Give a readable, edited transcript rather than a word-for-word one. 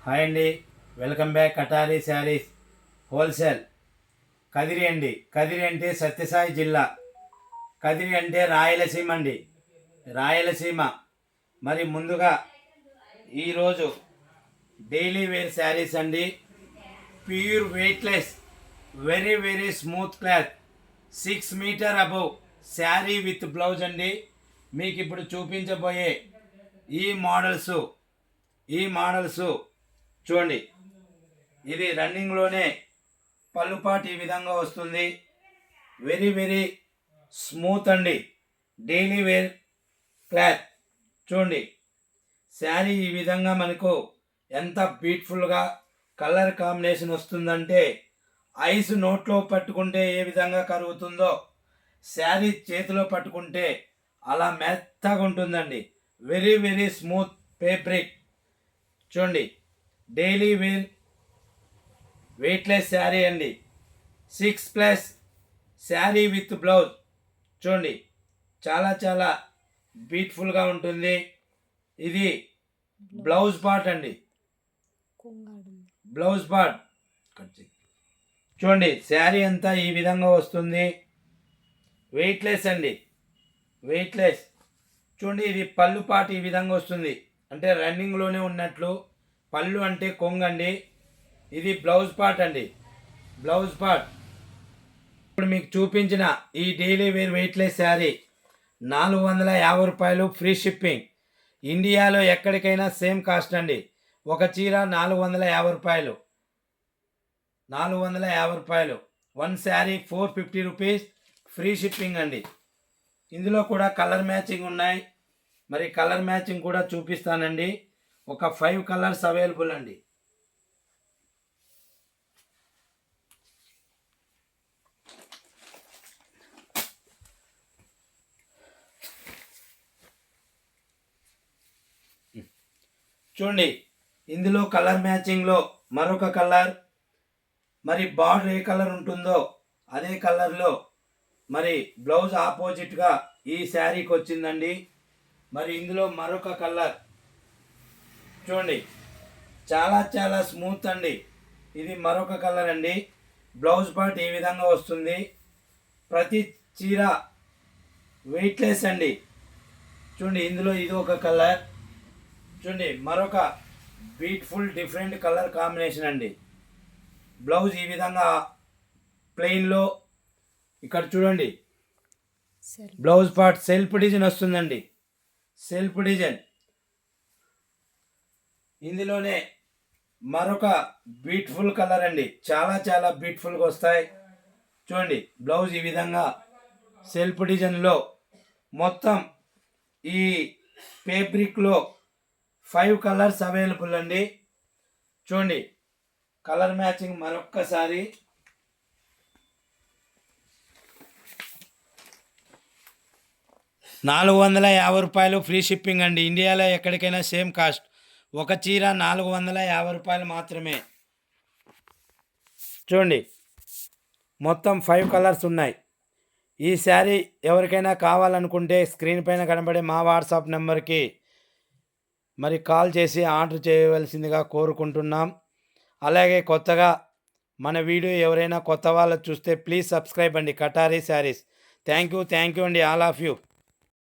Hi అండి, welcome back. కటారీ saris wholesale. Kadiri అండి. కదిరి అంటే సత్యసాయి జిల్లా. కదిరి అంటే రాయలసీమ అండి, రాయలసీమ. మరి ముందుగా ఈరోజు డైలీ వేర్ శారీస్ అండి. Pure weightless, very very smooth cloth, 6 metre above sari with blouse అండి. మీకు ఇప్పుడు చూపించబోయే ఈ మోడల్స్ చూడండి. ఇది రన్నింగ్లోనే పళ్ళుపాటు ఈ విధంగా వస్తుంది. వెరీ వెరీ స్మూత్ అండి, డైలీ వేర్ క్లాత్. చూడండి, శారీ ఈ విధంగా మనకు ఎంత బ్యూటిఫుల్గా కలర్ కాంబినేషన్ వస్తుందంటే, ఐస్ నోట్లో పట్టుకుంటే ఏ విధంగా కరుగుతుందో శారీ చేతిలో పట్టుకుంటే అలా మెత్తగా ఉంటుందండి. Very very smooth fabric. చూడండి, డైలీ వేర్ వెయిట్లెస్ శారీ అండి. 6+ శారీ విత్ బ్లౌజ్. చూడండి, చాలా చాలా బ్యూటిఫుల్గా ఉంటుంది. ఇది బ్లౌజ్ పార్ట్ అండి, బ్లౌజ్ పార్ట్. చూడండి, శారీ అంతా ఈ విధంగా వస్తుంది. వెయిట్లెస్ అండి, వెయిట్లెస్. చూడండి, ఇది పళ్ళు పార్ట్ ఈ విధంగా వస్తుంది, అంటే రన్నింగ్లోనే ఉన్నట్లు. పళ్ళు అంటే కొంగండి. ఇది బ్లౌజ్ పార్ట్ అండి, బ్లౌజ్ పార్ట్. ఇప్పుడు మీకు చూపించిన ఈ డైలీ వేర్ వెయిట్లెస్ శారీ 450 రూపాయలు, ఫ్రీ షిప్పింగ్. ఇండియాలో ఎక్కడికైనా సేమ్ కాస్ట్ అండి. ఒక చీర 450 రూపాయలు, 450 రూపాయలు. 1 శారీ 450 రూపీస్, ఫ్రీ షిప్పింగ్ అండి. ఇందులో కూడా కలర్ మ్యాచింగ్ ఉన్నాయి. మరి కలర్ మ్యాచింగ్ కూడా చూపిస్తానండి. ఒక 5 కలర్స్ అవైలబుల్ అండి. చూడండి, ఇందులో కలర్ మ్యాచింగ్లో మరొక కలర్, మరి బార్డర్ ఏ కలర్ ఉంటుందో అదే కలర్లో మరి బ్లౌజ్ ఆపోజిట్గా ఈ శారీకి వచ్చిందండి. మరి ఇందులో మరొక కలర్ చూడండి, చాలా చాలా స్మూత్ అండి. ఇది మరొక కలర్ అండి. బ్లౌజ్ పార్ట్ ఈ విధంగా వస్తుంది. ప్రతి చీర వెయిట్లెస్ అండి. చూడండి, ఇందులో ఇది ఒక కలర్. చూడండి, మరొక బ్యూటిఫుల్ డిఫరెంట్ కలర్ కాంబినేషన్ అండి. బ్లౌజ్ ఈ విధంగా ప్లెయిన్లో. ఇక్కడ చూడండి, బ్లౌజ్ పార్ట్ సెల్ఫ్ డిజైన్ వస్తుందండి, సెల్ఫ్ డిజైన్. ఇందులోనే మరొక బ్యూటిఫుల్ కలర్ అండి, చాలా చాలా బ్యూటిఫుల్గా వస్తాయి. చూడండి, బ్లౌజ్ ఈ విధంగా సెల్ఫ్ డిజైన్లో. మొత్తం ఈ ఫ్యాబ్రిక్లో 5 కలర్స్ అవైలబుల్ అండి. చూడండి, కలర్ మ్యాచింగ్ మరొక్కసారి. ₹450 ఫ్రీ షిప్పింగ్ అండి. ఇండియాలో ఎక్కడికైనా సేమ్ కాస్ట్. ఒక చీర ₹450 మాత్రమే. చూడండి, మొత్తం 5 కలర్స్ ఉన్నాయి. ఈ శారీ ఎవరికైనా కావాలనుకుంటే స్క్రీన్ పైన కనబడే మా వాట్సాప్ నెంబర్కి మరి కాల్ చేసి ఆర్డర్ చేయవలసిందిగా కోరుకుంటున్నాం. అలాగే కొత్తగా మన వీడియో ఎవరైనా కొత్త వాళ్ళు చూస్తే ప్లీజ్ సబ్స్క్రైబ్ అండి, కటారీ శారీస్. థ్యాంక్ యూ అండి, ఆల్ ఆఫ్ యూ.